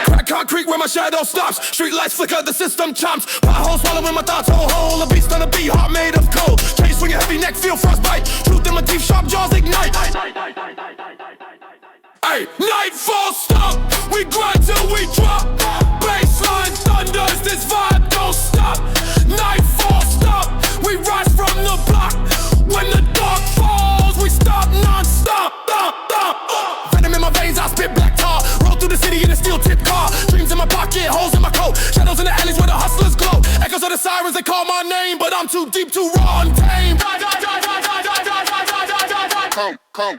Crack concrete where my shadow stops. Street lights flicker, the system chomps. Potholes swallowing my thoughts, whole. A beast on a beat, heart made of coal. Chain swinging, heavy neck, feel frostbite. Truth in my teeth, sharp jaws ignite. Ay, nightfall, stop. We grind till we drop. Baseline thunders, this vibe don't stop. Nightfall, stop. We rise from the block. When the dark falls, we stop non-stop. Venom in my veins, I spit black tar. Roll through the city in a steel-tipped car. Dreams in my pocket, holes in my coat. Shadows in the alleys where the hustlers glow. Echoes of the sirens, they call my name, but I'm too deep, too raw and tame. Come.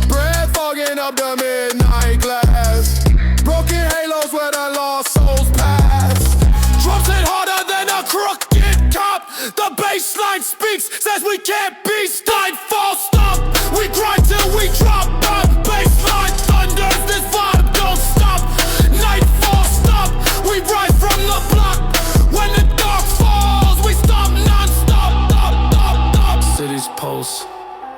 Breath fogging up the midnight glass. Broken halos where the lost souls pass. Drums hit harder than a crooked cop. The baseline speaks, says we can't be stopped. Fall, stop. We grind till we drop. Baseline thunders, this vibe don't stop. Nightfall, stop. We rise from the block. When the dark falls, we stop non-stop. City's pulse,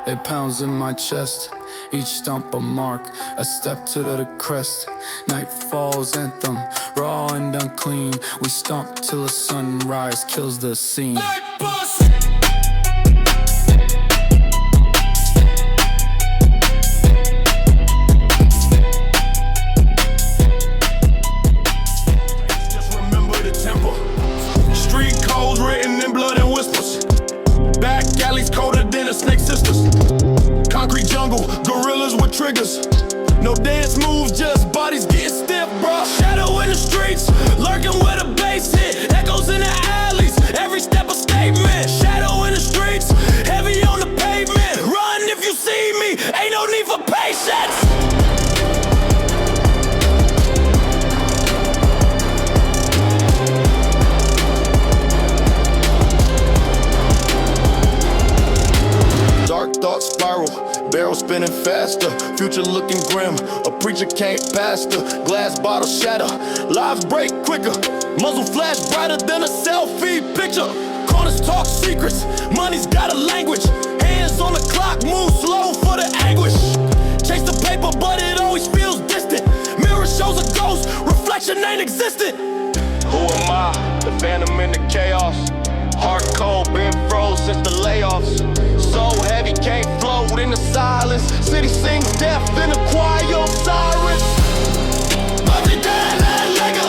it pounds in my chest. Each stump a mark, a step to the crest. Nightfall's anthem, raw and unclean. We stomp till the sunrise kills the scene. Just remember the tempo. Street codes written in blood and whispers. Back alleys colder than the Snake Sisters. Concrete jungle, gorillas with triggers. No dance moves, just bodies getting stiff, bruh. Shadow in the streets, lurking where the bass hit. Echoes in the alleys, every step a statement. Shadow in the streets, heavy on the pavement. Run if you see me, ain't no need for patience. Dark thoughts spiral, barrel spinning faster. Future looking grim, a preacher can't pastor. Glass bottle shatter, lives break quicker. Muzzle flash brighter than a selfie picture. Corners talk secrets, money's got a language. Hands on the clock, move slow for the anguish. Chase the paper but it always feels distant. Mirror shows a ghost, reflection ain't existent. Who am I? The phantom in the chaos. Heart cold, been froze since the layoffs. So heavy, can't float in the silence. City sings death in the choir of sirens. Nothing dead, nigga.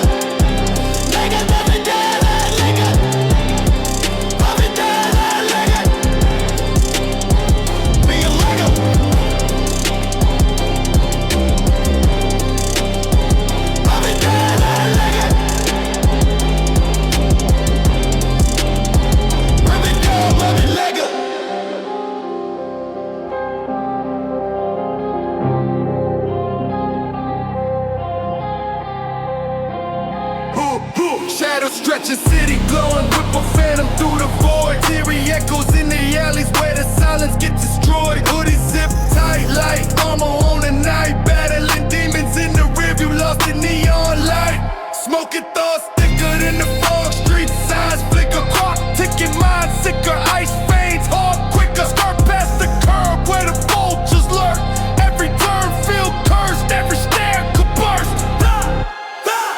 Nigga, nothing dead, nigga. Nothing dead, nigga. Be a nigga. Nothing dead, nigga. Nothing dead, nigga. Shadow stretching, city glowing, whip a phantom through the void. Teary echoes in the alleys where the silence gets destroyed. Hoodie zip tight, light armor on the night. Battling demons in the rearview, lost in neon light. Smoking thoughts thicker than the fog. Street signs flicker, clock ticking, mind sicker. Ice veins hard quicker. Skirt past the curb where the vultures lurk. Every turn feel cursed, every stare could burst.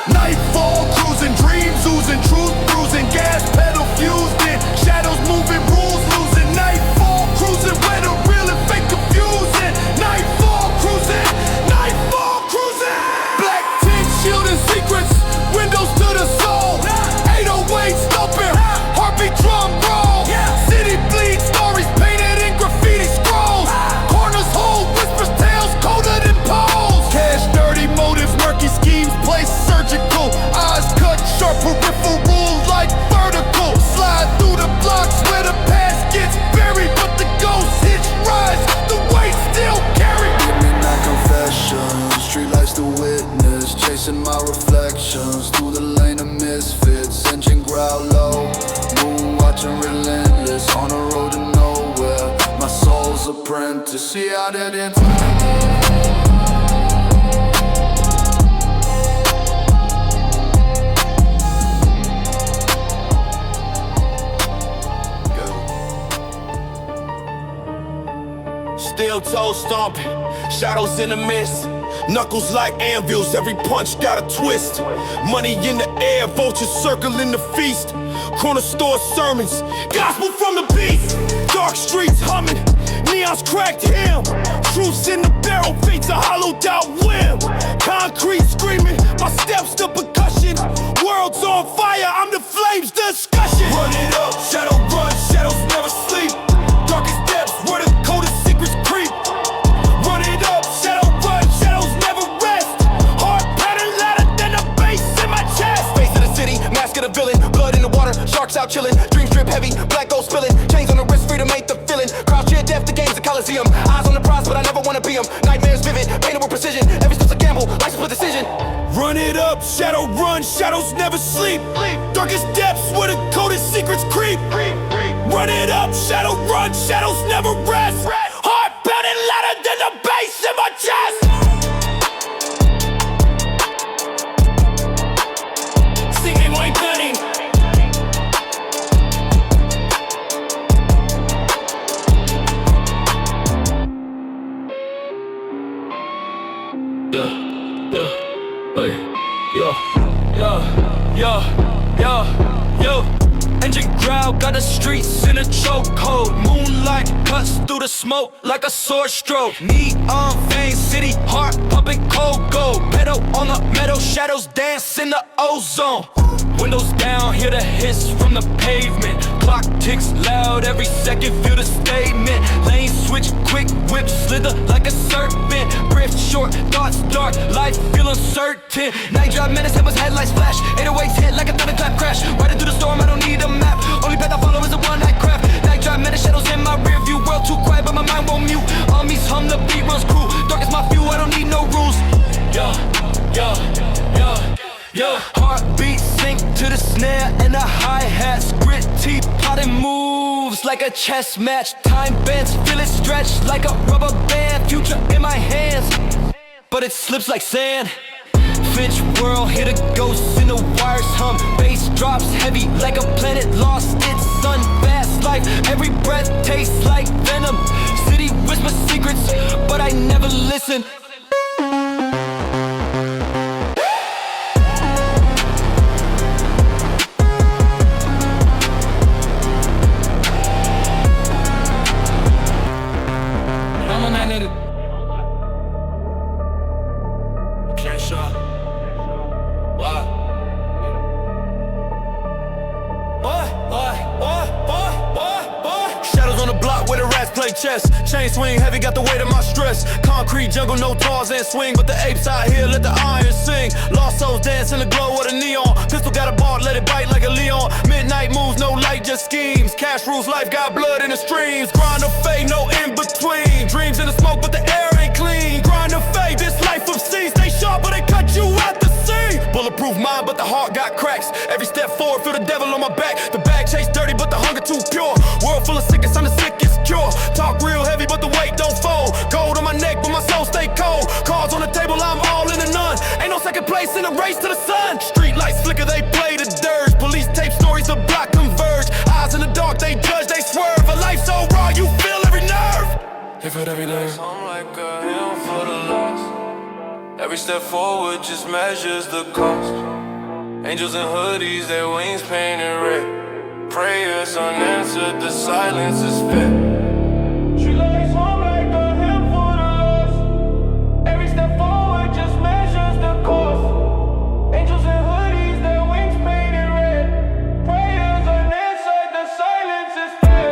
Nightfall cruising, dreams oozing, truth bruising, gas pedal fused in, shadows moving, rules losing. Nightfall cruising, where the real and fake confusing. Nightfall cruising, nightfall cruising. Black tint shielding secrets, windows to the soul. 808 stomping, heartbeat drum roll. City bleeds, stories painted in graffiti scrolls. Corners hold whispers, tales colder than poles. Cash dirty motives, murky schemes, place surgical. Eyes cut sharp, peripheral like vertical. Slide through the blocks where the past gets buried, but the ghosts hitch rise, the weight still carried. Midnight confessions, streetlights the witness. Chasing my reflections through the lane of misfits. Engine growl low, moon watching relentless. On a road to nowhere, my soul's apprentice. See how that ends. still toe stomping. Shadows in the mist, knuckles like anvils, every punch got a twist. Money in the air, vultures circling the feast. Corner store sermons, gospel from the beast. Dark streets humming, neons cracked him. Truths in the barrel, fates a hollowed out whim. Concrete screaming, my steps the percussion. World's on fire, I'm the flames discussion. Run it up, shadow run, shadows never sleep. Darkest depths where the coldest secrets creep. Run it up, shadow run, shadows never rest. Heart pattern louder than the bass in my chest. Face of the city, mask of the villain. Blood in the water, sharks out chilling. Dreams drip heavy, black gold spilling. Chains on the wrist, freedom ain't the feeling. Crowds cheer death, the game's a coliseum. Eyes on the prize, but I never wanna be them. Nightmares vivid, painted with precision. Every step's a gamble, life's a split decision. Run it up, shadow run, shadows never sleep. Darkest depths where the coldest secrets creep. Run it up, shadow run, shadows never rest. Heart pounding louder than the bass in my chest. Singing muy cunning. Yo. Engine growl, got the streets in a chokehold. Moonlight cuts through the smoke like a sword stroke. Neon veins, city heart pumping cold gold. Pedal on the metal, shadows dance in the ozone. Windows down, hear the hiss from the pavement. Clock ticks loud, every second feel the statement. Lane switch, quick whip, slither like a serpent. Drift short, thoughts dark, life feel uncertain. Night drive, menace, headlights flash. 808s hit like a thunderclap crash. Riding through the storm, I don't need a map. Only path I follow is a one-night craft. Night drive, menace, shadows in my rear view. World too quiet, but my mind won't mute. Armies hum, the beat runs cool. Dark is my fuel, I don't need no rules. Yo, heartbeat sync to the snare and the hi-hats. Gritty potted moves like a chess match. Time bends, feel it stretch like a rubber band. Future in my hands, but it slips like sand. Finch world, hear the ghosts in the wires hum. Bass drops heavy like a planet lost its sun. Fast life, every breath tastes like venom. City whispers secrets, but I never listen. Chest. Chain swing heavy, got the weight of my stress. Concrete jungle, no Tarzan swing, but the apes out here let the iron sing. Lost souls dance in the glow of the neon. Pistol got a bar, let it bite like a Leon. Midnight moves, no light, just schemes. Cash rules life, got blood in the streams. Grind or fade, no in between. Dreams in the smoke, but the air ain't clean. Grind or fade, this life of sea. Stay sharp, but they cut you out the sea. Bulletproof mind, but the heart got cracks. Every step forward, feel the devil on my back. The bag chase dirty, but the hunger too pure. World full of sickness, I'm the sickest cure. Talk real heavy, but the weight don't fold. Gold on my neck, but my soul stay cold. Cards on the table, I'm all in a none. Ain't no second place in the race to the sun. Street lights flicker, they play the dirge. Police tape stories, the block converge. Eyes in the dark, they judge, they swerve. A life so raw, you feel every nerve. You feel every nerve. I'm like a hymn for the lost. Every step forward just measures the cost. Angels in hoodies, their wings painted red. Prayers unanswered, the silence is fed.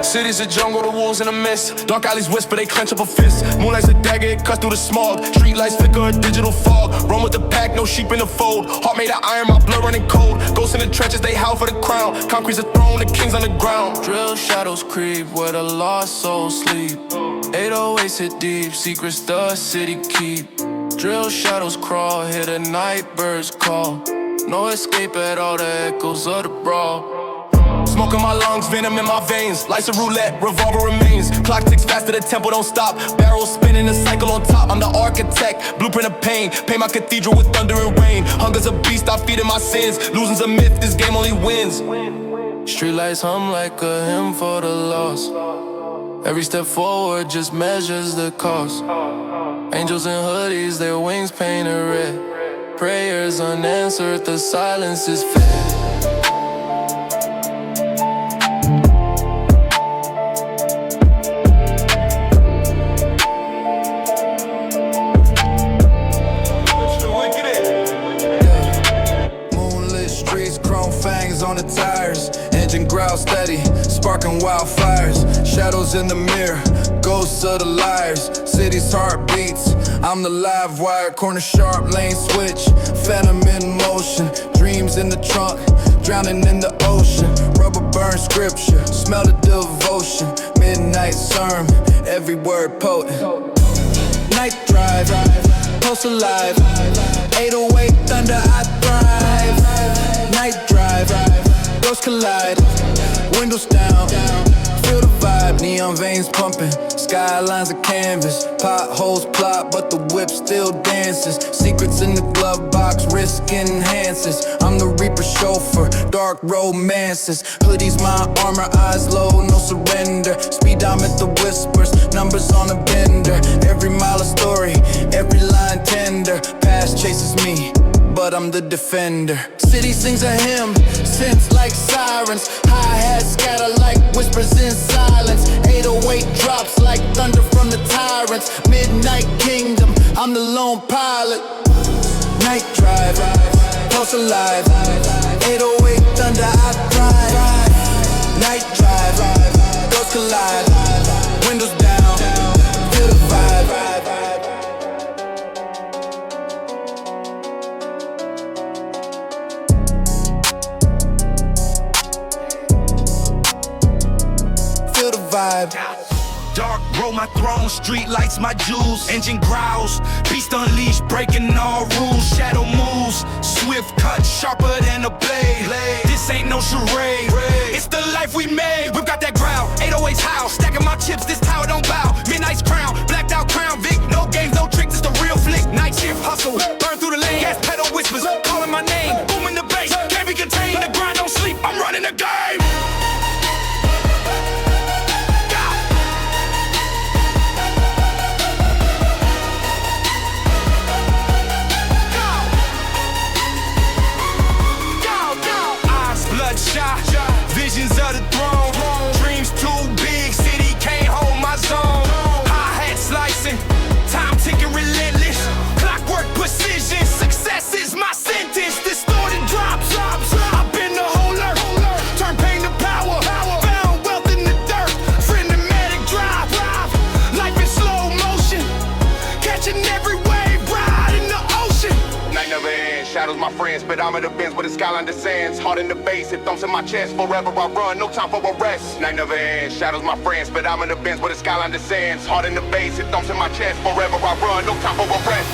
City's a jungle, the wolves in the mist. Dark alleys whisper, they clench up a fist. Moonlight's a dagger, it cuts through the smog. Street lights flicker, a digital fog. Run with the pack, no sheep in the fold. Heart made of iron, my blood running cold. Ghosts in the trenches, they howl for the crown. Concrete's a throne, the king's on the ground. Drill shadows creep, where the lost souls sleep. 808s hit deep, secrets the city keep. Drill shadows crawl, hear the night birds call. No escape at all the echoes of the brawl. Smoke in my lungs, venom in my veins. Life's a roulette, revolver remains. Clock ticks faster, the tempo don't stop. Barrels spinning, a cycle on top. I'm the architect, blueprint of pain. Paint my cathedral with thunder and rain. Hunger's a beast, I feed in my sins. Losing's a myth, this game only wins. Streetlights hum like a hymn for the lost. Every step forward just measures the cost. Angels in hoodies, their wings painted red. Prayers unanswered, the silence is fed. Moonlit streets, chrome fangs on the tires. Engine growl steady, sparking wildfires. Shadows in the mirror, ghosts of the liars. City's heartbeats, I'm the live wire. Corner sharp, lane switch, phantom in motion. Dreams in the trunk, drowning in the ocean. Rubber burn scripture, smell the devotion. Midnight sermon, every word potent. Night drive, post alive. 808 thunder, I thrive. Night drive, ghosts collide. Windows down, feel the vibe. Neon veins pumping, skylines of canvas. Potholes plot, but the whip still dances. Secrets in the glove box, risk enhances. I'm the reaper chauffeur, dark romances. Hoodies my armor, eyes low, no surrender. Speed diamond the whispers, numbers on a bender. Every mile a story, every line tender. Past chases me, but I'm the defender. City sings a hymn, scents like sirens. Hi-hats scatter like whispers in silence. 808 drops like thunder from the tyrants. Midnight kingdom, I'm the lone pilot. Night drive, pulse alive. 808 thunder, I thrive. Night drive, ghosts collide. Windows down, feel the vibe. Dark roll my throne, street lights my jewels. Engine growls, beast unleashed, breaking all rules. Shadow moves, swift cut, sharper than a blade. This ain't no charade, it's the life we made. We've got that growl, 808's house. Stacking my chips, this tower don't bow. Midnight's crown, blacked out crown Vic. No games, no tricks, it's the real flick. Night shift hustle, burn through the lane. Gas pedal whispers, calling my name. Booming the bass, can't be contained. The grind don't sleep, I'm running the game. Visions of the throne, dreams too big, city can't hold my zone. Hi-hat slicing, time ticking relentless. Clockwork precision, success is my sentence. Distorted drops, I've been the holder. Turn pain to power, found wealth in the dirt. Phrenetic drive, life in slow motion. Catching every wave, ride in the ocean. Night never ends, shadows my friends, but I'm at the bends where the skyline descends. Heart in the base, it thumps in my chest. Forever I run, no time for a rest. Night never ends, shadows my friends, but I'm in the bends where the skyline descends. Heart in the base, it thumps in my chest. Forever I run, no time for a rest.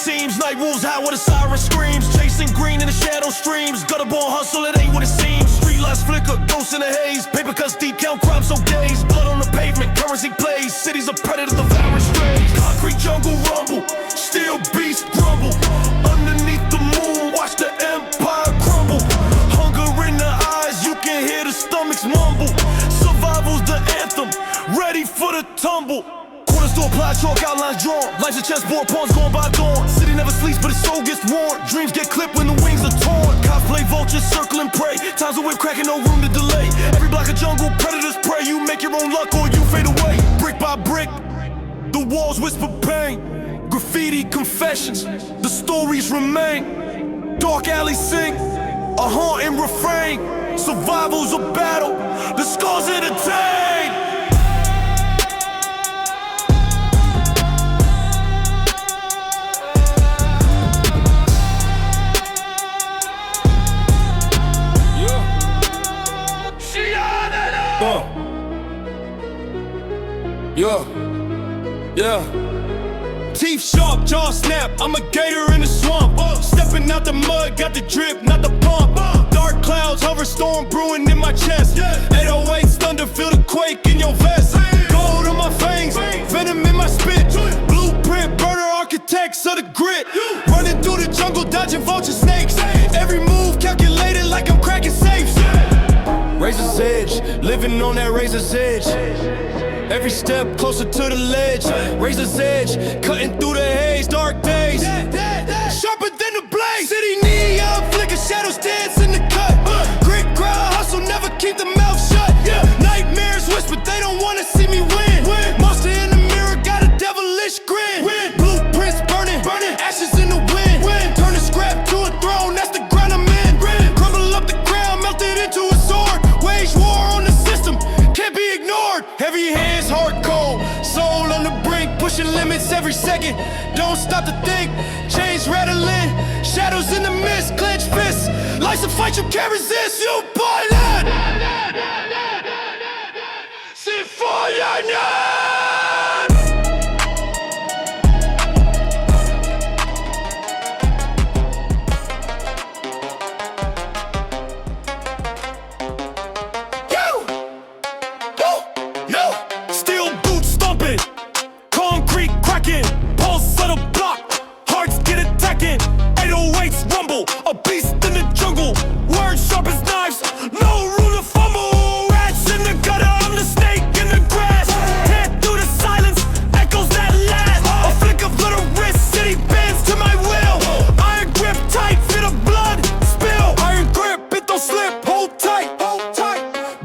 seems. Night wolves howl where the siren screams. Chasing green in the shadow streams. Gutter-born hustle, it ain't what it seems. Street lights flicker, ghosts in the haze. Paper cuts deep, count crimes so days. Blood on the pavement, currency plays. Cities of predators, devouring strays. Concrete jungle rumble, steel beast grumble. Underneath the moon, watch the empire crumble. Hunger in the eyes, you can hear the stomachs mumble. Survival's the anthem, ready for the tumble. Corner store, applied chalk, outlines drawn. Life's a chessboard, pawns going by dawn. City never sleeps, but its soul gets worn. Dreams get clipped when the wings are torn. Cops play vultures, circle and prey. Times a whip cracking, no room to delay. Every block of jungle, predators prey. You make your own luck or you fade away. Brick by brick, the walls whisper pain. Graffiti confessions, the stories remain. Dark alleys sing, a haunting refrain. Survival's a battle, the scars entertain. Yeah. Teeth sharp, jaw snap, I'm a gator in the swamp. Stepping out the mud, got the drip, not the pump. Dark clouds, hover storm brewing in my chest. 808s, thunder, feel the quake in your vest. Gold on my fangs, venom in my spit. Blueprint, burner architects of the grit. Running through the jungle, dodging vulture snakes. Every move calculated like I'm cracking safes. Razor's edge, living on that razor's edge. Every step closer to the ledge. Razor's edge, cutting through the haze. Dark days, sharper than the blade. City neon flicker, shadows dance in the cut. Grit, grind, hustle, never keep the mouth shut. Nightmares whisper, they don't wanna see me win. Monster in the mirror, got a devilish grin. Blueprints burning, ashes in the wind. Turn the scrap to a throne, that's the ground I'm in. Crumble up the ground, melted into a sword. Wage war on the system, can't be ignored. Heavy hands, hard cold, soul on the brink, pushing limits every second. Don't stop to think, chains rattling, shadows in the mist, clenched fists. Life's a fight you can't resist. You boy that, sit for your name. Pulse of the block, hearts get attacking. 808s rumble, a beast in the jungle. Words sharp as knives, no room to fumble. Rats in the gutter, I'm the snake in the grass. Head through the silence, echoes that last. A flick of little wrist, city bends to my will. Iron grip tight, feel the blood spill. Iron grip, it don't slip, hold tight.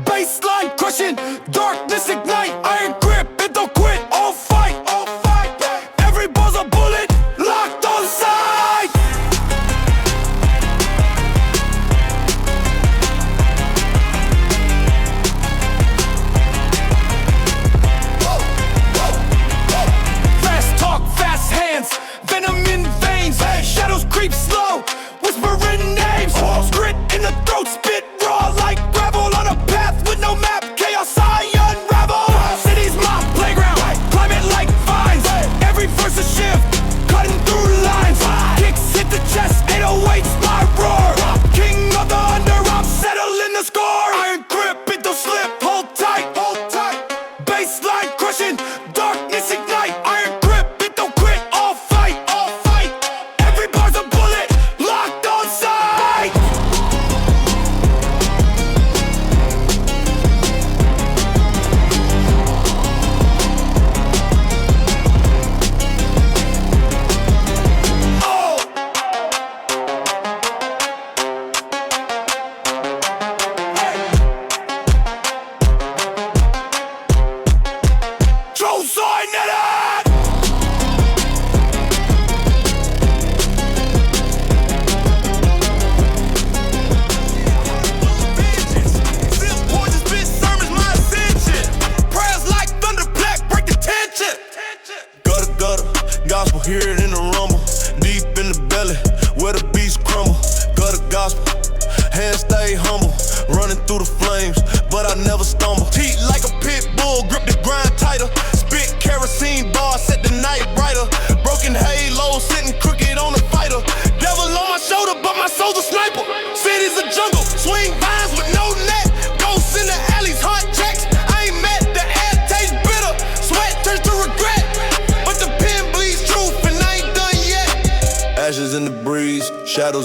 Baseline crushing, darkness ignite. Iron grip, it don't quit, all fight. Every ball's a bullet, locked on sight. Fast talk, fast hands, venom in veins. Shadows creep slow, whispering names. Grit in the throat, spit raw like gravel. On a path with no map, chaos I unravel. City's my playground, climate like vines. Every verse a shift, cutting through lines. Kicks hit the chest, 808's my roar. King of the under, I'm settling the score. Iron grip, it don't slip, hold tight. Baseline crushing, darkness ignite. Iron grip, it don't quit, all fight. Every bar's a bullet, locked on sight. Gospel, hear it in the rumble. Deep in the belly, where the beast crumble. Gutter gospel, hands stay humble. Running through the flames, but I never stumble. Teeth like a pit bull, grip the grind tighter. Spit kerosene bar, set the night brighter. Broken halo, sitting crooked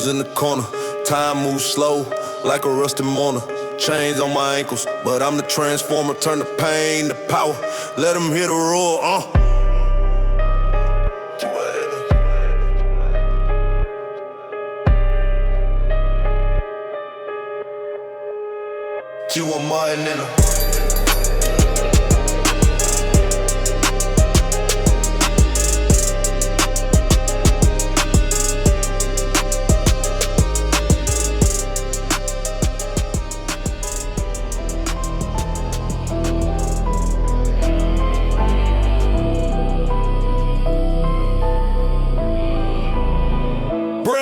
Shadows in the corner, time moves slow like a rusty mourner. Chains on my ankles, but I'm the transformer. Turn the pain to power, let them hear the roar, You are mine in a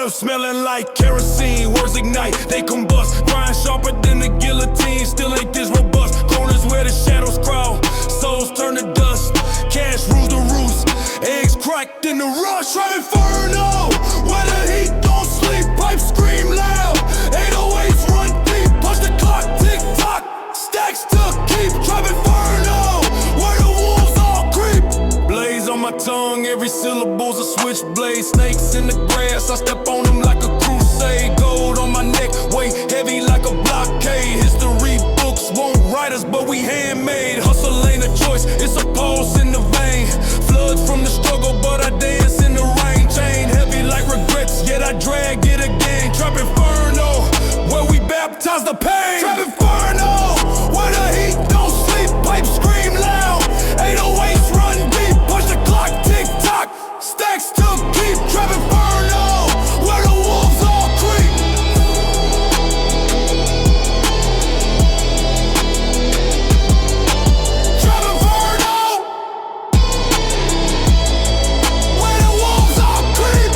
smelling like kerosene, words ignite, they combust. Grind sharper than the guillotine, still ain't this robust. Corners where the shadows crawl, souls turn to dust. Cash rules the roost, eggs cracked in the rush. Right inferno, where the heat don't sleep, pipes scream loud. 808s run deep, punch the clock, tick tock. Stacks to keep, drive inferno, where the wolves all creep. Blaze on my tongue, every syllable's a switchblade. Snakes in the grass, I step on them like a crusade. Gold on my neck, weight heavy like a blockade. History books won't write us, but we handmade. Hustle ain't a choice, it's a pulse in the vein. Floods from the struggle, but I dance in the rain. Chain heavy like regrets, yet I drag it again. Trap inferno, where we baptize the pain. Trap inferno, where the heat don't sleep, pipes scream loud. 808s run deep, punch the clock, tick tock. Stacks to keep, trap inferno, where the wolves all creep. Trap inferno, where the wolves all creep.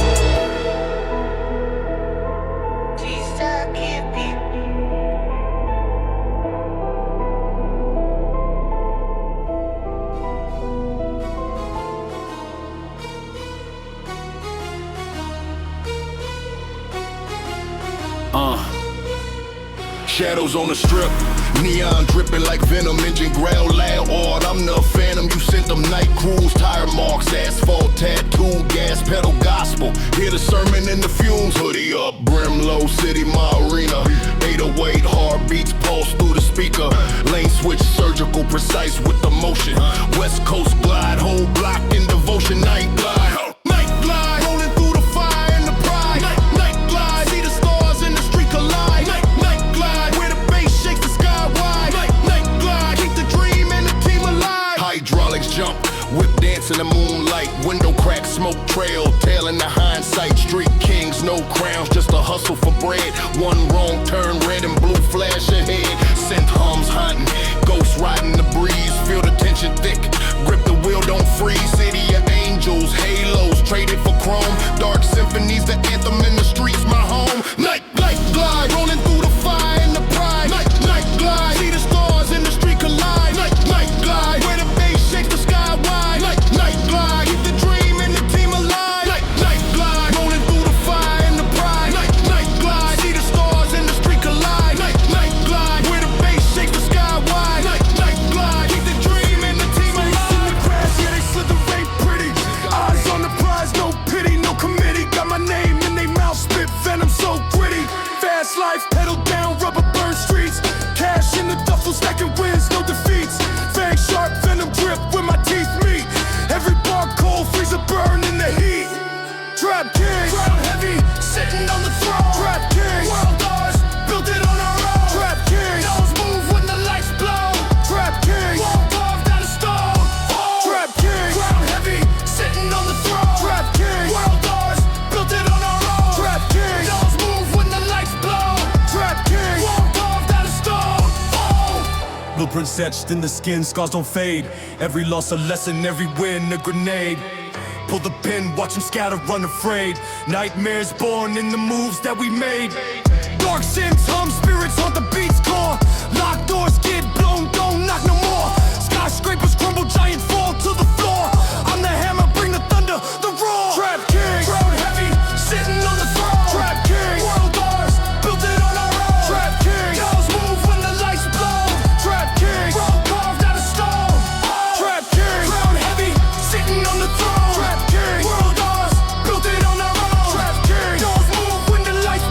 Shadows on the strip, neon dripping like venom, engine growl loud. Odd, I'm the phantom, you sent them night crews. Tire marks, asphalt, tattoo, gas pedal, gospel. Hear the sermon in the fumes, hoodie up, brim low, city, my arena. 808, heartbeats pulse through the speaker. Lane switch, surgical, precise with the motion. West Coast glide, whole block in devotion. Night glide, night glide, rolling through the fire and the pride. Night glide, see the stars in the street collide. Night glide, where the bass shakes the sky wide. Night glide, keep the dream and the team alive. Hydraulics jump, whip dance in the moonlight. Window crack, smoke trail, tail in the hindsight. Street kings, no crowns, just a hustle for bread. One wrong turn, red and blue flash ahead. Synth hums hunting, ghosts riding the breeze. Feel the tension thick, grip the wheel, don't freeze. City of angels, halos, traded for chrome. Dark symphonies, the anthem in the streets, my home. Night glide, rolling through the fire and the pride. Night glide, see the stars in the street collide. Night glide, where the bass shakes the sky wide. Night glide, keep the dream and the team alive. Night glide, rolling through the fire and the pride. Night glide, see the stars in the street collide. Night glide, where the bass shakes the sky wide. Night glide, keep the dream and the team alive. In the grass, yeah, they slither ain't pretty. Eyes on the prize, no pity, no committee. Got my name in they mouth, spit venom so gritty. Fast life, pedal down, rubber burn streets. Cash in the duffel, stacking wins, no defeats. Fang sharp, venom grip where my teeth meet. Every bar cold, freezer burn in the heat. Trap king, ground heavy, sitting on the throne. Trap king, world ours, built it on our own. Trap king, nose move when the lights blow. Trap king, wall carved out of stone. Trap king, ground heavy, sitting on the throne. Trap king, world ours, built it on our own. Trap king, nose move when the lights blow. Trap king, wall carved out of stone. Blueprints etched in the skin, scars don't fade. Every loss a lesson, every win a grenade. Pull the pin, watch them scatter, run afraid. Nightmares born in the moves that we made. Dark sins hum, spirits haunt the beats core. Locked doors get blown, don't knock no more. Skyscrapers crumble, giant fall to the floor. I'm the hammer, bring the thunder, the roar. Trap king, crowd heavy, sitting on the throne. Trap king, world ours, built it on our own. Trap king, girls move when the lights blow. Trap king, world carved out of stone. Trap king, crowd heavy, sitting on the throne. Trap king, world ours, built it on our own. Trap king, girls move when the lights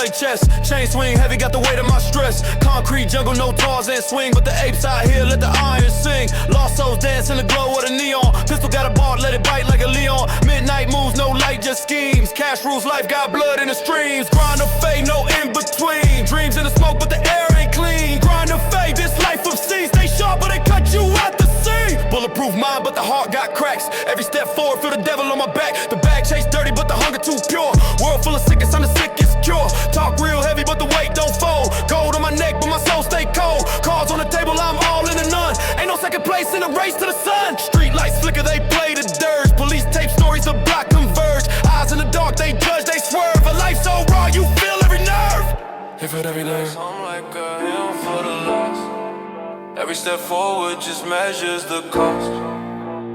play chess. Chain swing heavy, got the weight of my stress. Concrete jungle, no Tarzan swing, but the apes out here let the iron sing. Lost souls dance in the glow of the neon. Pistol got a bar, let it bite like a Leon. Midnight moves, no light, just schemes. Cash rules life, got blood in the streams. Grind or fade, no in between. Dreams in the smoke, but the air ain't clean. Grind or fade, this life of sea. Stay sharp, but they cut you out the sea. Bulletproof mind, but the heart got cracks. Every step forward, feel the devil on my back. The bag chase dirty, but the hunger too pure. World full of sickness, I'm the sickest cure. Talk real heavy, but the weight don't fold. Gold on my neck, but my soul stay cold. Cards on the table, I'm all in the none. Ain't no second place in the race to the sun. Street lights flicker, they play the dirge. Police tape stories, the block converge. Eyes in the dark, they judge, they swerve. A life so raw, you feel every nerve. You feel every nerve. I'm like a hymn for the lost. Every step forward just measures the cost.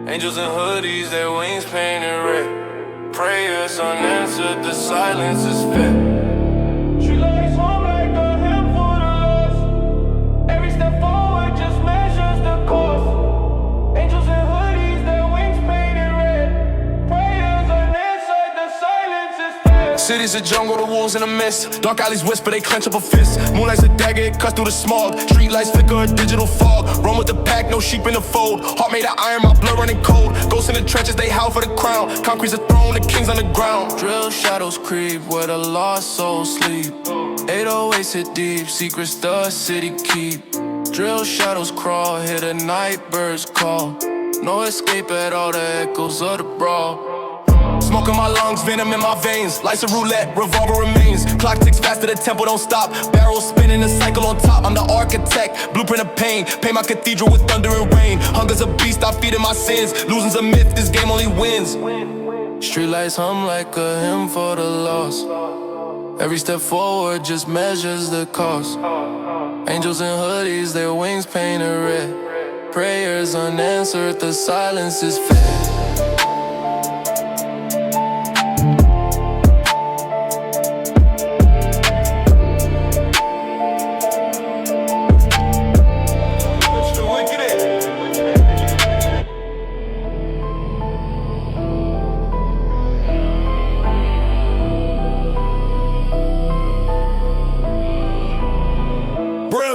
Angels in hoodies, their wings painted red. Prayers unanswered, the silence is fed. She lays home like a hymn for the lost. Every step forward just measures the cost. Angels in hoodies, their wings painted red. Prayers unanswered, the silence is fed. City's a jungle, the wolves in the mist. Dark alleys whisper, they clench up a fist. Moonlight's a dagger, it cuts through the smog. Street lights flicker, a digital fog. Run with the pack, no sheep in the fold. Heart made of iron, my blood running cold. Ghosts in the trenches, they howl for the crown. Concrete's a throne, the king's on the ground. Drill shadows creep where the lost souls sleep. 808s hit deep, secrets the city keep. Drill shadows crawl, hear the night birds call. No escape at all the echoes of the brawl. Smoke in my lungs, venom in my veins. Life's a roulette, revolver remains. Clock ticks faster, the tempo don't stop. Barrels spinning, a cycle on top. I'm the architect, blueprint of pain. Paint my cathedral with thunder and rain. Hunger's a beast, I feed in my sins. Losing's a myth, this game only wins. Streetlights hum like a hymn for the lost. Every step forward just measures the cost. Angels in hoodies, their wings painted red. Prayers unanswered, the silence is fed.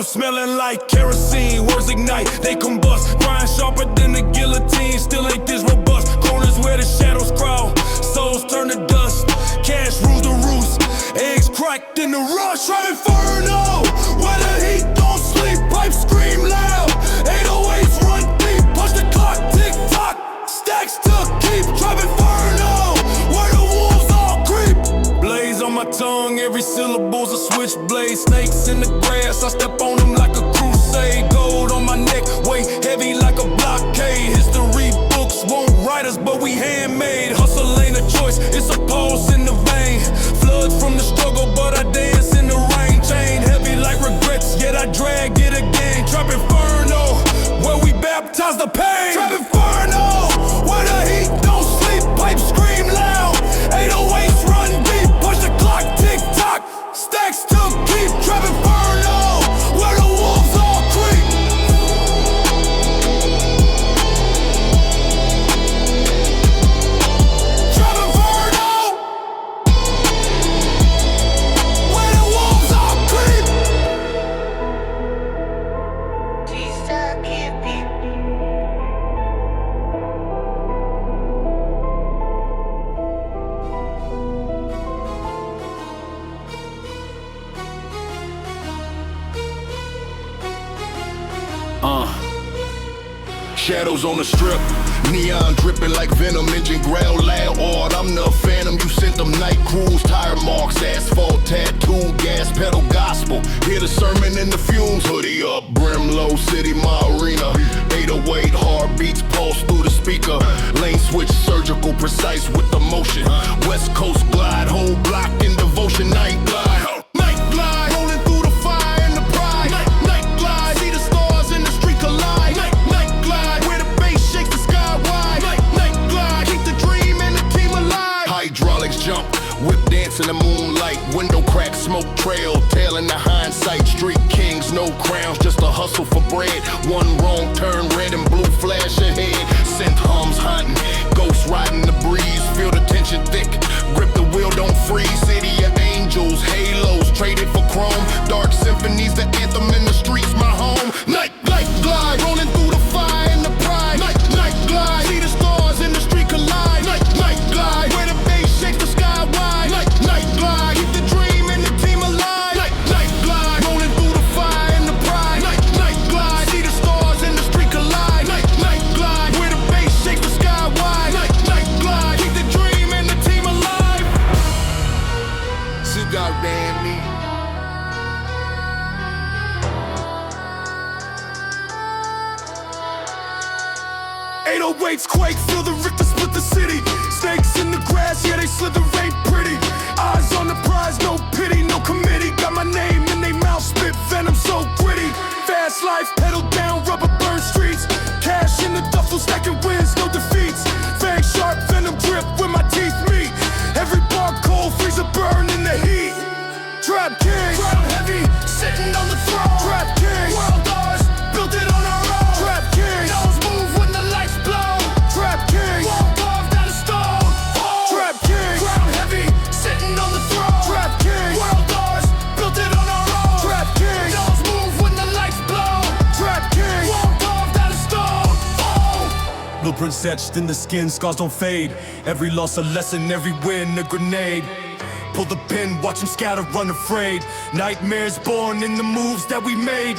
Smelling like kerosene, words ignite, they combust. Grind sharper than the guillotine, still ain't this robust. Corners where the shadows crawl, souls turn to dust. Cash rules the roost, eggs cracked in the rush. Drive inferno, where the heat don't sleep. Pipes scream loud, 808s run deep. Punch the clock, tick tock, stacks to keep. Drive inferno, where the wolves all creep. Blaze on my tongue, every syllable's a switchblade. Snakes in the grass, I step on them like a crusade. Gold on my neck, weight heavy like a blockade. History books won't write us, but we handmade. Hustle ain't a choice, it's a pulse in the vein. Floods from the struggle, but I dance in the rain. Chain heavy like regrets, yet I drag it again. Trap inferno, where we baptize the pain. Trap inferno, where the heat don't sleep. Pipes scream loud, 808s run deep. Push the clock, tick tock, stacks to keep. Trap inferno, where the wolves all creep. Trap inferno, where the wolves all creep. Shadows on the strip, neon dripping like venom, engine growl loud, odd. I'm the phantom, you sent them night crews, tire marks, asphalt, tattoo, gas pedal, gospel. Hear the sermon in the fumes, hoodie up, brim low, city, my arena. 808 heartbeats pulse through the speaker. Lane switch, surgical, precise with the motion. West Coast glide, whole block in devotion, night glide. Night glide, rolling through the fire and the pride. Night glide, see the stars in the street collide. Night glide, where the bass shakes the sky wide. Night glide, keep the dream and the team alive. Hydraulics jump, whip dance in the moonlight. Window crack, smoke trail, tail in the hindsight. Street kings, no crowns, just a hustle for bread. One wrong turn, red and blue flash ahead. Synth hums hunting, ghosts riding the breeze. Feel the tension thick, grip the wheel, don't freeze. City of angels, Halos, halos, traded for chrome. Dark symphonies, the anthem in the streets, my home. Night glide, rolling through the fire and the pride. Night glide, see the stars in the street collide. Night glide, where the bass shakes the sky wide. Night glide, keep the dream and the team alive. Night glide, rolling through the fire and the pride. Night glide, see the stars in the street collide. Night glide, where the bass shakes the sky wide. Night glide, keep the dream and the team alive. Cigar ran me. 808s quake, feel the Richter split the city. Snakes in the grass, yeah, they slither, ain't pretty. Eyes on the prize, no pity, no committee. Got my name in they mouth, spit venom so gritty. Fast life, pedal down, rubber burn streets. Cash in the duffel, stacking wins, no defeats. Fang sharp, venom grip where my teeth meet. Every bar cold, freezer burn in the heat. Trap king, ground heavy, sitting on the throne. Trap king, world ours, built it on our own. Trap king, nose move when the lights blow. Trap king, wall carved out of stone. Oh. Trap king, ground heavy, sitting on the throne. Trap king, world ours, built it on our own. Trap king, nose move when the lights blow. Trap king, wall carved out of stone. Oh. Blueprints etched in the skin, scars don't fade. Every loss a lesson, every win a grenade. Pull the pin, watch them scatter, run afraid. Nightmares born in the moves that we made.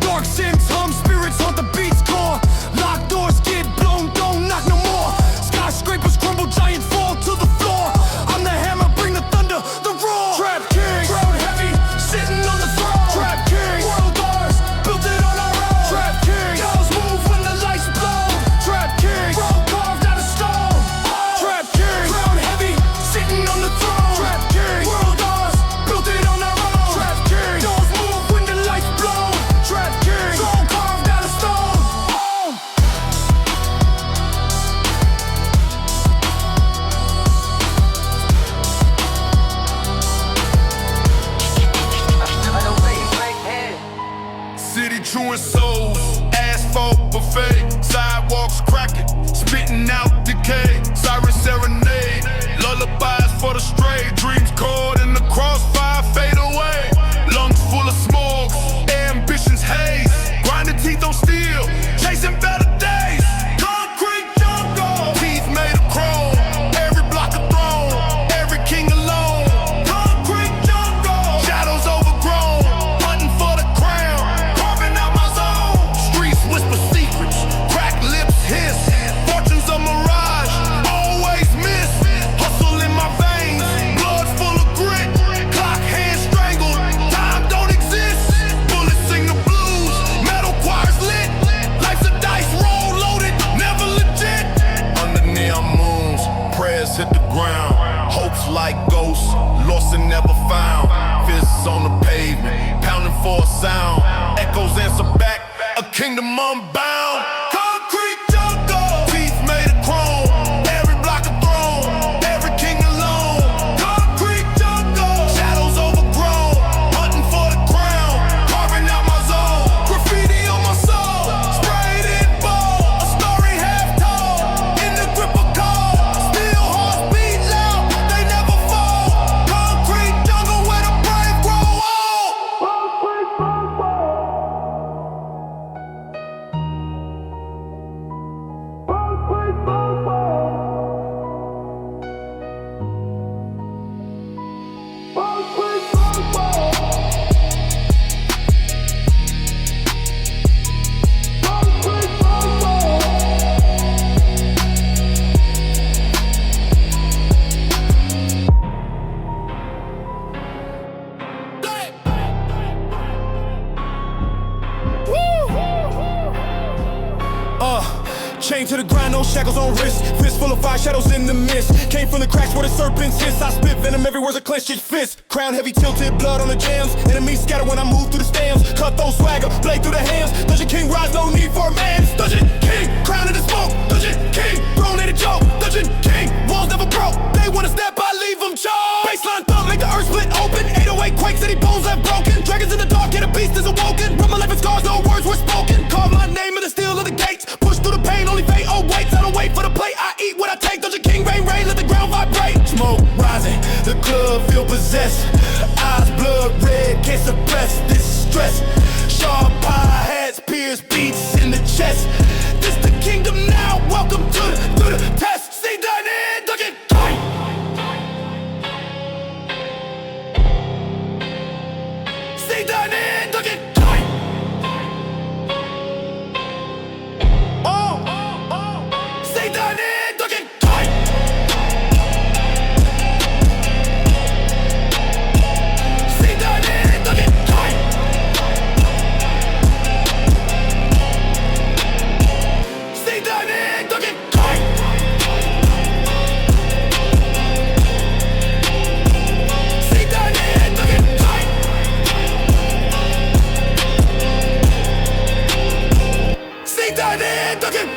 Dark sins hum, spirits haunt the beats core. Locked doors get blown, don't knock no more. Skyscrapers crumble, giant fall to the floor. I'm the hammer, bring the thunder, the roar. Trap king, crown heavy, sitting on the throne. Trap king, world ours, built it on our own. Trap king, cows move when the lights blow. Trap king, roll carved out of stone. Trap king, crown heavy, sitting on the throne. Trap king, world ours, built it on our own. Trap king, doors move when the lights blow. Trap king, throne carved out of stone. City chewing souls, asphalt buffet, sidewalks cracking, spitting out decay. Siren serenade, lullabies for the stray. Dreams caught in the crossfire, fade away. Lungs full of smoke, ambitions haze. Grinding teeth on steel, chasing better days. Concrete jungle, teeth made of chrome. Every block a throne, every king alone. Concrete jungle, shadows overgrown, hunting for the crown, carving out my zone. Streets whisper secrets, crack lips hiss. Fortune's a mirage, always miss. Hustle in my veins, blood full of grit. Clock hand strangled, time don't exist. Bullets sing the blues, metal choirs lit. Life's a dice roll loaded, never legit. Under neon moons, prayers hit the ground. Hopes like ghosts, lost and never found. Fists on the pavement, pounding for a sound. Echoes answer back, a kingdom unbound. Concrete jungle, teeth made of chrome. Every block a throne, every king alone. Concrete jungle, shadows overgrown, hunting for the crown, carving out my zone. Graffiti on my soul, sprayed in bold. A story half told, in the grip of cold. Steel hearts beat loud, they never fall. Concrete jungle where the brave grow old. Chained to the grind, no shackles on wrist. Fist full of fire, shadows in the mist. Came from the cracks where the serpents hiss. I spit venom every word's a clenched fist. Crown heavy, tilted, blood on the jams. Enemies scatter when I move through the stands. Cut those swagger, blade through the hands. Dungeon king rise, no need for a man. Dungeon king, crown in the smoke. Dungeon king, throne in a joke. Dungeon king, walls never broke. They wanna step, I leave them choked. Baseline thump, make the earth split open. 808 quakes, any bones left broken. Dragons in the dark, yeah, the beast is awoken. From my life and scars, no words were spoken. Carve my name in the steel of the gates. Push through the pain, only fate awaits. I don't wait for the plate, I eat what I take. Dungeon king, rain, let the ground vibrate. Smoke rising, the club feel possessed. blood red, can't suppress this stress. Sharp hi-hats, pierce beats in the chest. This the kingdom now, welcome to the test. See that in, look at see that in, look at say that in, look at say that in, look at say that in, look at say that in, look at say that in, look at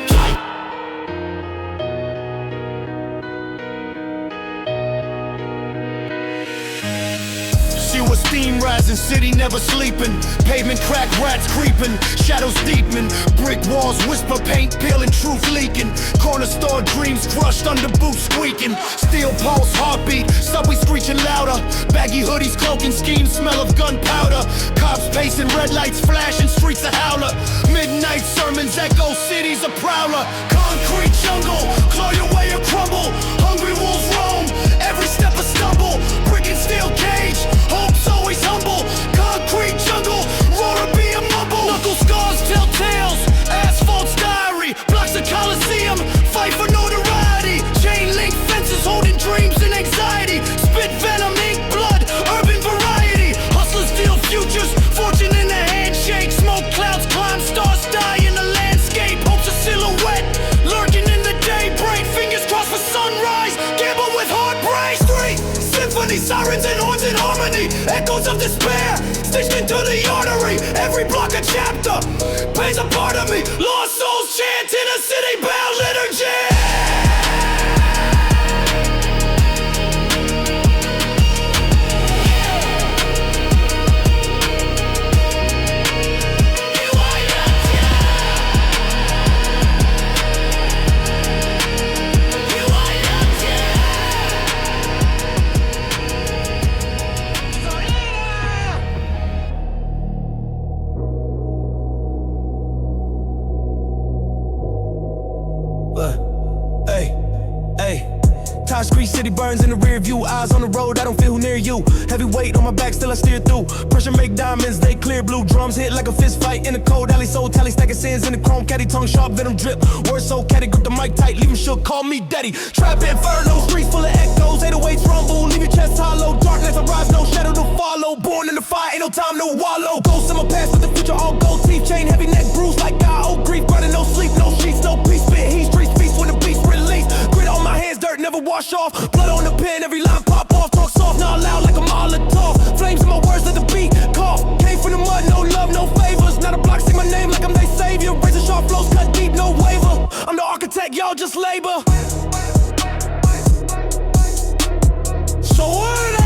She was steam rising, city never sleeping. Pavement crack, rats creeping, shadows deepening. Brick walls whisper, paint peeling, truth leaking. Corner store dreams crushed under boots squeaking. Steel pulse, heartbeat, subway screeching louder. Baggy hoodies, cloaking schemes, smell of gunpowder. Cops pacing, red lights flashing, streets a howler. Midnight sermons echo, cities a prowler. Concrete jungle, claw your way or crumble. Hungry wolves roam, every step a stumble. Brick and steel cage, hope's always humble. Concrete jungle, roar or be a mumble. Knuckle scars tell tales, asphalt's diary. Blocks a coliseum, fight for notoriety. Chain link fences holding dreams and anxiety. Spit venom, ink blood, urban variety. Hustlers steal futures, fortune in the handshake. Smoke clouds climb, stars die in the landscape. Hope's a silhouette, lurking in the daybreak. Fingers crossed for sunrise, gamble with heartbreak. Street symphony, sirens and horns in harmony. Echoes of despair, stitched into the artery. Every block a chapter, plays a part of me. Lost souls chant in a city bell liturgy. Street city burns in the rear view. Eyes on the road, I don't feel who near you. Heavy weight on my back, still I steer through. Pressure make diamonds, they clear blue. Drums hit like a fist fight in the cold alley. Soul tally, stacking sins in the chrome caddy. Tongue sharp, venom drip. Words so catty, grip the mic tight, leave him shook, call me daddy. Trap inferno, streets full of echoes. 808s rumble, leave your chest hollow. Darkness arise, no shadow to follow. Born in the fire, ain't no time to wallow. Ghosts in my past, but the future all gold teeth. Chain heavy neck, bruised like I owe grief. Grinding no sleep, no sheets, no peace. Spit heat, streets feast when the beast release. Grit on my hands, dirt never wash off. Blood on the pen, every line pop off. Talk soft, not loud like a Molotov. Flames in my words, let the beat cough. Came from the mud, no love, no favors. Not a block, sing my name like I'm their savior. Razor sharp flows, cut deep, no waiver. I'm the architect, y'all just labor. So word up!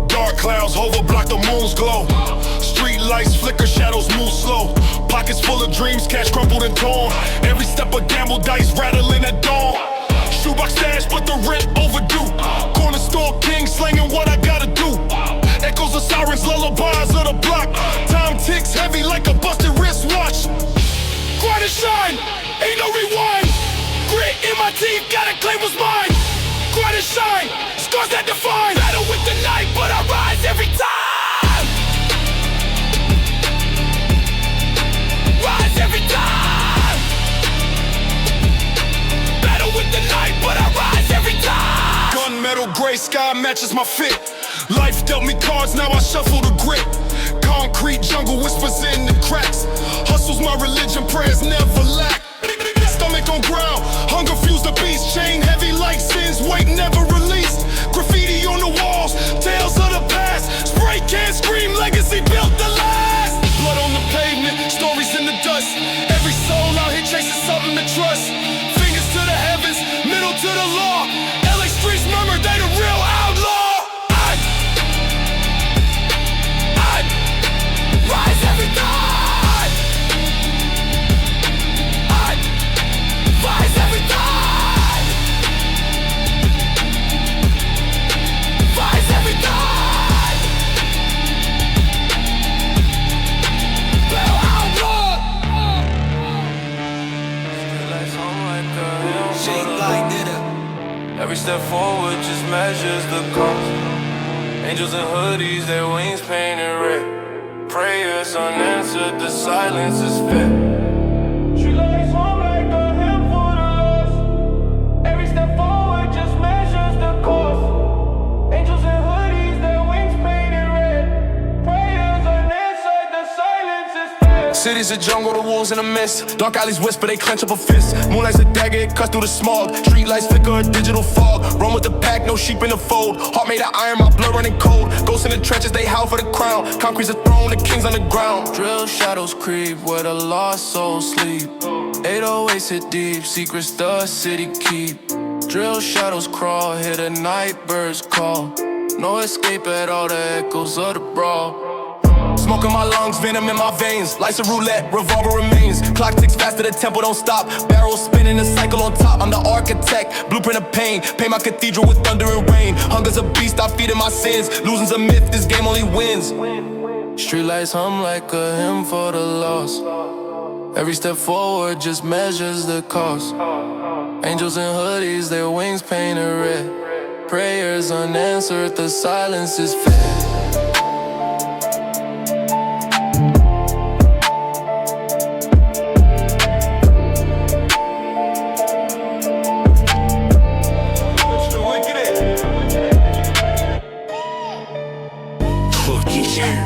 Dark clouds hover, block the moon's glow. Street lights flicker, shadows move slow. Pockets full of dreams, cash crumpled and torn. Every step a gamble, dice rattling at dawn. Shoebox stash, but the rent overdue. Corner store king, slinging what I gotta do. Echoes of sirens, lullabies of the block. Time ticks heavy like a busted wristwatch. Grind and shine, ain't no rewind. Grit in my teeth, gotta claim what's mine. Grind and shine, scars that define. Battle with the night, but I rise every time. Rise every time. Battle with the night, but I rise every time. Gunmetal gray sky matches my fit. Life dealt me cards, now I shuffle the grip. Concrete jungle whispers in the cracks. Hustle's my religion, prayers never lack. Stomach on ground, hunger fuels the beast. Chain heavy like sins, weight never released. Graffiti on the walls, tales of the past. Spray can scream, legacy built the last. Blood on the pavement, stories in the dust. Every soul out here chasing something to trust. Fingers to the heavens, middle to the law. LA streets murmur, they the real outlaw. I rise every time. Every step forward just measures the cost. Angels in hoodies, their wings painted red. Prayers unanswered, the silence is fed. She lays home like a hymn for the lost. Every step forward just measures the cost. Angels in hoodies, their wings painted red. Prayers unanswered, the silence is fed. City's a jungle, the wolves in the mist. Dark alleys whisper, they clench up a fist. Moonlight's a dagger, it cuts through the smog. Street lights flicker, a digital fog. Run with the pack, no sheep in the fold. Heart made of iron, my blood running cold. Ghosts in the trenches, they howl for the crown. Concrete's a throne, the king's on the ground. Drill shadows creep where the lost souls sleep. 808s hit deep, secrets the city keep. Drill shadows crawl, hear the night birds call. No escape at all the echoes of the brawl. Smoke in my lungs, venom in my veins. Life's a roulette, revolver remains. Clock ticks faster, the tempo don't stop. Barrels spinning, a cycle on top. I'm the architect, blueprint of pain. Paint my cathedral with thunder and rain. Hunger's a beast, I feed it my sins. Losing's a myth, this game only wins. Streetlights hum like a hymn for the lost. Every step forward just measures the cost. Angels in hoodies, their wings painted red. Prayers unanswered, the silence is fed.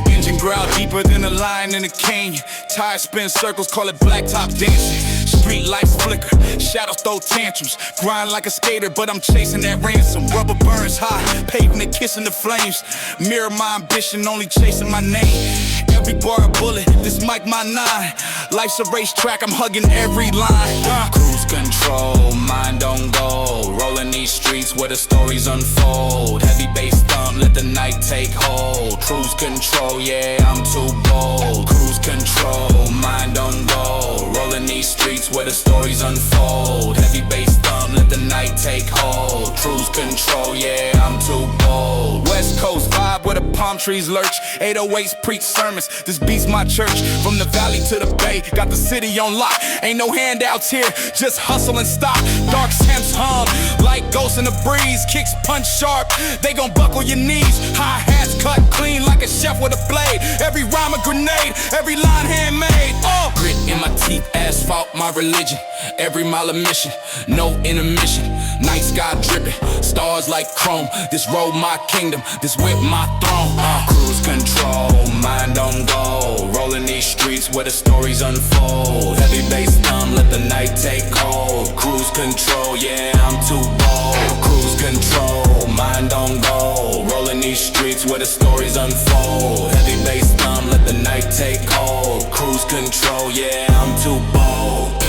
Engine growl deeper than a lion in a canyon. Tires spin circles, call it blacktop dancing. Street lights flicker, shadows throw tantrums. Grind like a skater, but I'm chasing that ransom. Rubber burns high, pavement kissing the flames. Mirror my ambition, only chasing my name. Every bar a bullet, this mic my 9. Life's a racetrack, I'm hugging every line. Cruise control, mind don't go. Rolling these streets where the stories unfold. Heavy bass thump, let the night take hold. Cruise control, yeah, I'm too bold. Cruise control, mind don't go. Rolling these streets where the stories unfold. Heavy bass thump, let the night take hold. Cruise control, yeah, I'm too bold. West Coast vibe where the palm trees lurch. 808s preach sermons, this beats my church. From the valley to the bay, got the city on lock. Ain't no handouts here, just hustle and stop. Dark temps hum like ghosts in the breeze. Kicks punch sharp, they gon' buckle your knees. High hats cut clean like a chef with a blade. Every rhyme a grenade, every line handmade. Grit in my teeth, asphalt my religion. Every mile a mission, no intermission. Night sky dripping, stars like chrome. This road my kingdom, this whip my throne. Cruise control, mind don't go. Rolling these streets where the stories unfold. Heavy bass thumb, let the night take hold. Cruise control, yeah, I'm too bold. Cruise control, mind don't go. Rolling these streets where the stories unfold. Heavy bass thumb, let the night take hold. Cruise control, yeah, I'm too bold.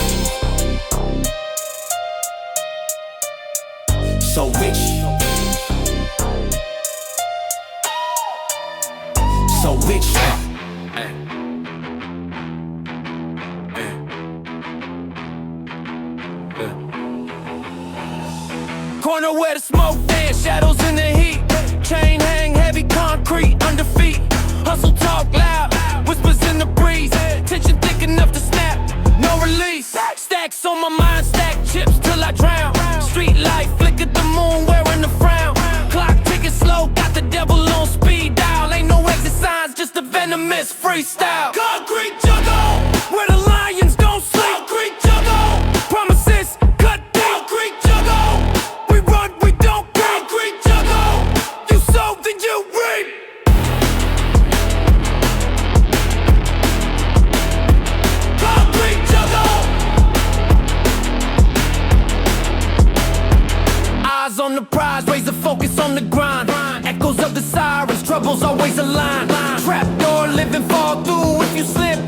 So rich, so rich. Corner where the smoke dance, shadows in the heat. Chain hang heavy, concrete under feet. Hustle talk loud, whispers in the breeze. Tension thick enough to snap, no release. Stacks on my mind, stack chips till I drown. Street light flickered the moon wearing the frown. Clock ticking slow, got the devil on speed dial. Ain't no exit signs, just a venomous freestyle. Concrete jungle, where the lions don't sleep. Concrete jungle, promises cut deep. Concrete jungle, we run, we don't creep. Concrete jungle, you sow then you reap. Concrete jungle, eyes on the prize, raise the focus on the grind. Echoes of the sirens, troubles always align. Trap door, live and fall through if you slip.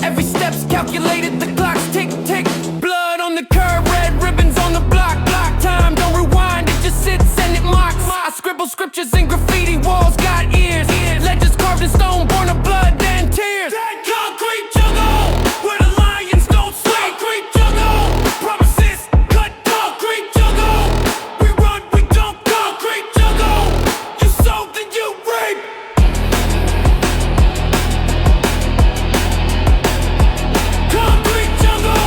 Every step's calculated, the clock's tick, tick. Blood on the curb, red ribbons on the block. Block time, don't rewind, it just sits and it marks. I scribble scriptures in graffiti, walls got ears. Legends carved in stone, born of blood and tears. Concrete jungle, where the lions don't sleep. Concrete jungle, promises cut. Concrete jungle, we run, we don't. Concrete jungle, you sow then you reap. Concrete jungle,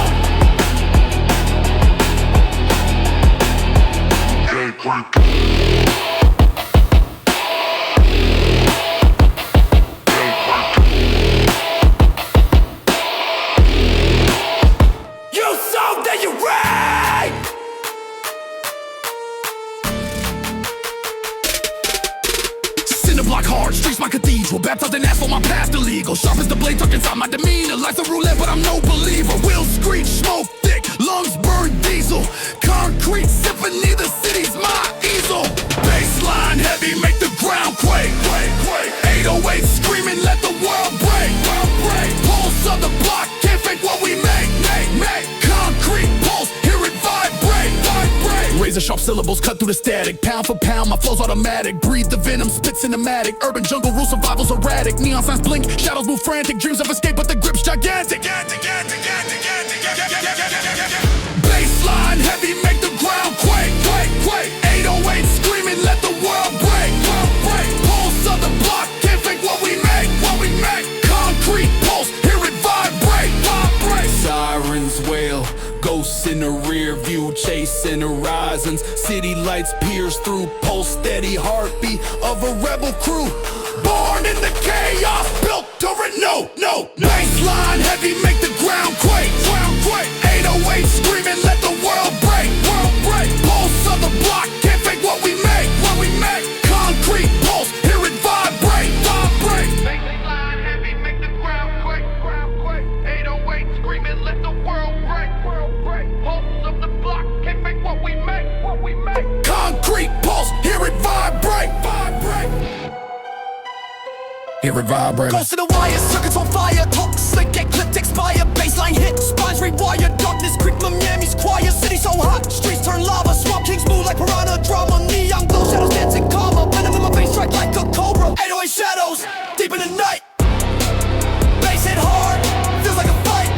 baptized and asked for my past illegal. Sharp as the blade tucked inside my demeanor. Life's a roulette, but I'm no believer. Wheels screech, smoke thick, lungs burn diesel. Concrete symphony, the city's my easel. Baseline heavy, make the ground quake. 808 screaming, let the world break. Pulse of the block, can't fake what we make. Concrete pulse, hear it vibrate. Razor sharp syllables cut through the static. Pound for pound, my flow's automatic. Breathe the venom, spit cinematic. Urban jungle rule, survival's erratic. Neon signs blink, shadows move frantic. Dreams of escape, but the grip's gigantic. Baseline heavy, make the ground quake. 808 screaming, let the world break. Pulse of the block, can't fake what we make. Concrete pulse, hear it vibrate. Sirens wail, ghosts in the rear view, chasing horizons. City lights pierce through, pulse steady heartbeat of a rebel crew. Born in the chaos, built to renew. Baseline heavy, make the ground quake. 808 screaming, let the world break. Pulse of the block, can't fake what we make. Concrete pulse, hear it vibrate. Baseline heavy, make the ground quake. 808 screaming, let the world break. Pulse of the block, can't fake what we make. Concrete pulse, hear it vibrate. Hear it vibrate. Goes to the wire, circuits on fire. Talk slick, get clipped, expire. Baseline hit, spines rewire. Darkness creep, Miami's quiet. City so hot, streets turn lava. Swamp kings move like piranha. Drama, neon glow, shadows dancing karma. Venom in my face, strike like a cobra. 808 shadows, deep in the night. Bass hit hard, feels like a fight.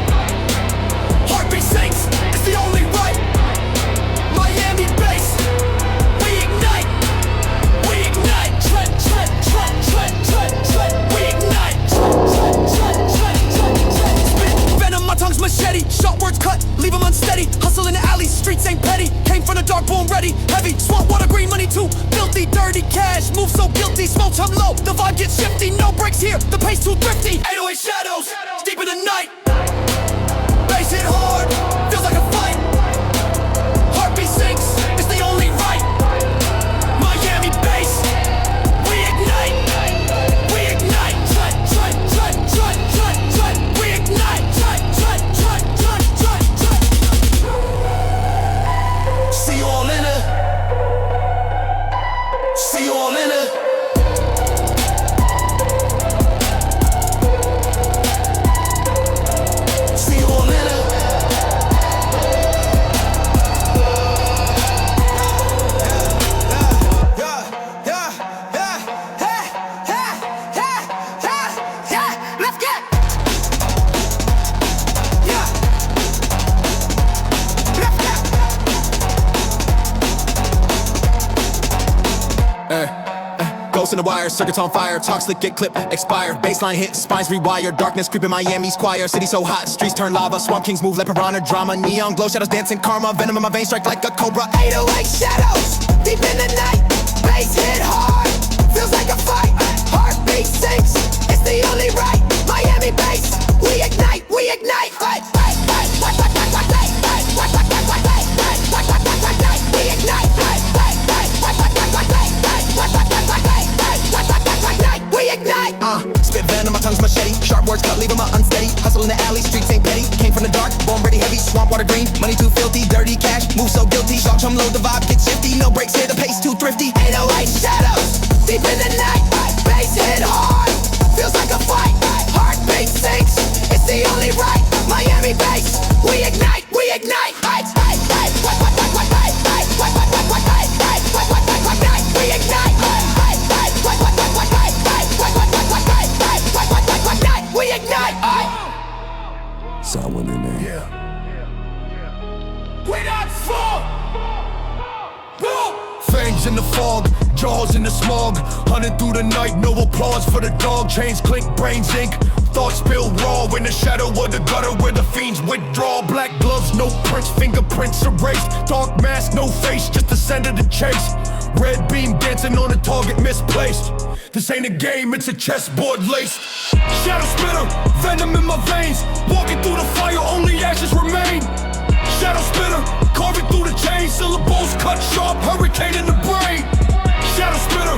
Heartbeat sinks, it's the only right. Miami bass, we ignite. Tread, we ignite. Spit venom, my tongue's machete. Short words cut, leave them unsteady. Hustle in the alley, streets ain't petty. Came from the dark, born ready. Heavy, swamp water, green money too. Filthy, dirty cash, move so guilty. Smoke hum low, the vibe gets shifty. No breaks here, the pace too thrifty. 808 shadows, deep in the night. Bass hit hard, feels like a fight. Heartbeat sinks, it's the only right. Miami bass, we ignite. We ignite. See you all in it. See you all in it. See you all in it. Let's get. Ghosts in the wire, circuits on fire. Talk slick, get clipped, expire. Baseline hit, spines rewire. Darkness creeping Miami's choir. City so hot, streets turn lava. Swamp kings move like piranha. Drama, neon glow, shadows dancing karma. Venom in my veins, strike like a cobra. 808 shadows, deep in the night. Bass hit hard, feels like a fight. Heartbeat sinks, it's the only right. Miami bass, we ignite. We ignite. Spit venom, my tongue's machete. Sharp words cut, leave them unsteady. Hustle in the alley, streets ain't petty. Came from the dark, born ready heavy. Swamp water green, money too filthy. Dirty cash, move so guilty. Short term low, the vibe gets shifty. No breaks here, the pace too thrifty. 808 shadows, deep in the night. Bass hit hard, feels like a fight. Heartbeat sinks, it's the only right. Miami bass, we ignite. We ignite. We ignite. We ignite. Someone in there. Yeah. We not full. Fangs in the fog, jaws in the smog. Hunting through the night, no applause for the dog. Chains clink, brains ink. Thoughts spill raw in the shadow of the gutter where the fiends withdraw. Black gloves, no prints, fingerprints erased. Dark mask, no face, just the scent of the chase. Red beam dancing on a target misplaced. This ain't a game, it's a chessboard laced. Shadow spitter, venom in my veins. Walking through the fire, only ashes remain. Shadow spitter, carving through the chain. Syllables cut sharp, hurricane in the brain. Shadow spitter,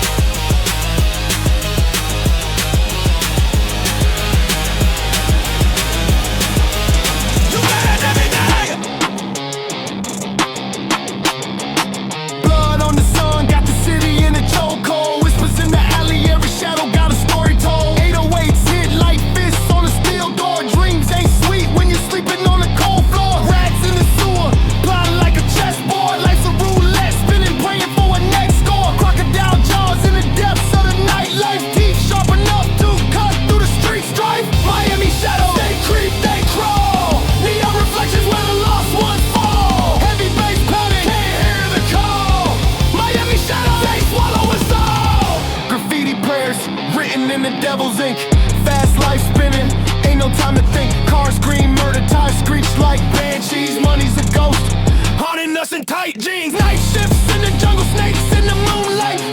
in the devil's ink. Fast life spinning, ain't no time to think. Cars scream, murder, tires screech like banshees. Money's a ghost, haunting us in tight jeans. Night shifts in the jungle, snakes in the moonlight.